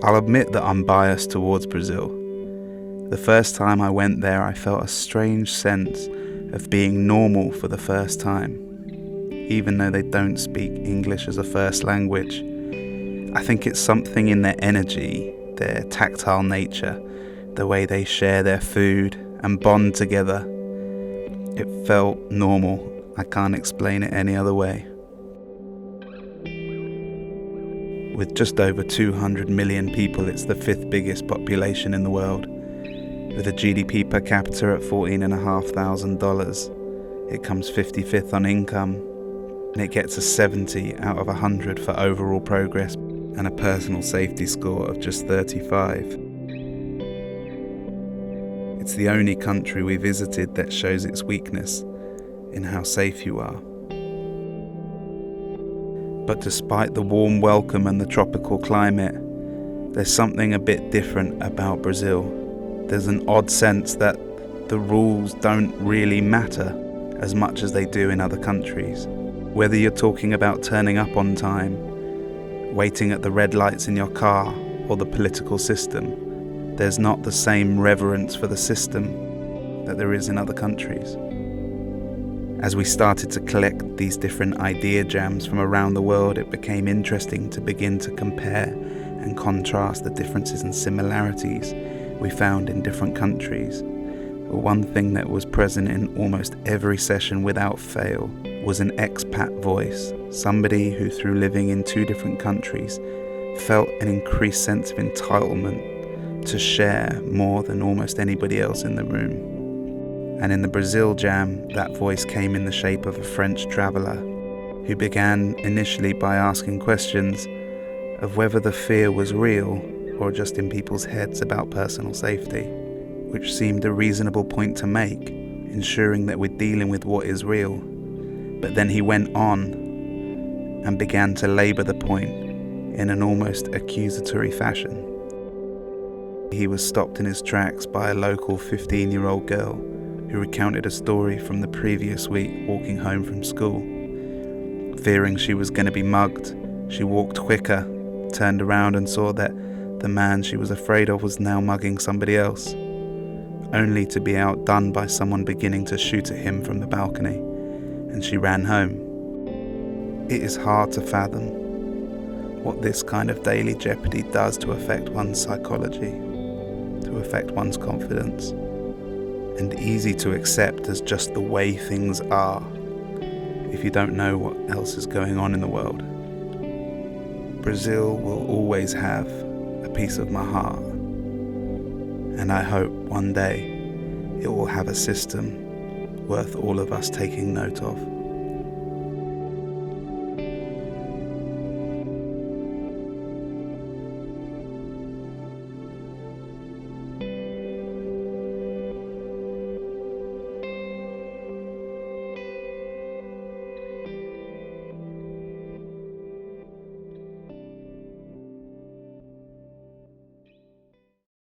I'll admit that I'm biased towards Brazil. The first time I went there, I felt a strange sense of being normal for the first time, even though they don't speak English as a first language. I think it's something in their energy, their tactile nature, the way they share their food and bond together. It felt normal. I can't explain it any other way. With just over 200 million people, it's the 5th biggest population in the world. With a GDP per capita at $14,500, it comes 55th on income, and it gets a 70 out of 100 for overall progress and a personal safety score of just 35. It's the only country we visited that shows its weakness in how safe you are. But despite the warm welcome and the tropical climate, there's something a bit different about Brazil. There's an odd sense that the rules don't really matter as much as they do in other countries. Whether you're talking about turning up on time, waiting at the red lights in your car, or the political system, there's not the same reverence for the system that there is in other countries. As we started to collect these different idea jams from around the world, it became interesting to begin to compare and contrast the differences and similarities we found in different countries. But one thing that was present in almost every session without fail was an expat voice, somebody who through living in 2 different countries felt an increased sense of entitlement to share more than almost anybody else in the room. And in the Brazil jam, that voice came in the shape of a French traveller who began initially by asking questions of whether the fear was real or just in people's heads about personal safety, which seemed a reasonable point to make, ensuring that we're dealing with what is real. But then he went on and began to labour the point in an almost accusatory fashion. He was stopped in his tracks by a local 15-year-old girl who recounted a story from the previous week walking home from school. Fearing she was going to be mugged, she walked quicker, turned around and saw that the man she was afraid of was now mugging somebody else, only to be outdone by someone beginning to shoot at him from the balcony, and she ran home. It is hard to fathom what this kind of daily jeopardy does to affect one's psychology, to affect one's confidence, and easy to accept as just the way things are if you don't know what else is going on in the world. Brazil will always have a piece of my heart, and I hope one day it will have a system worth all of us taking note of.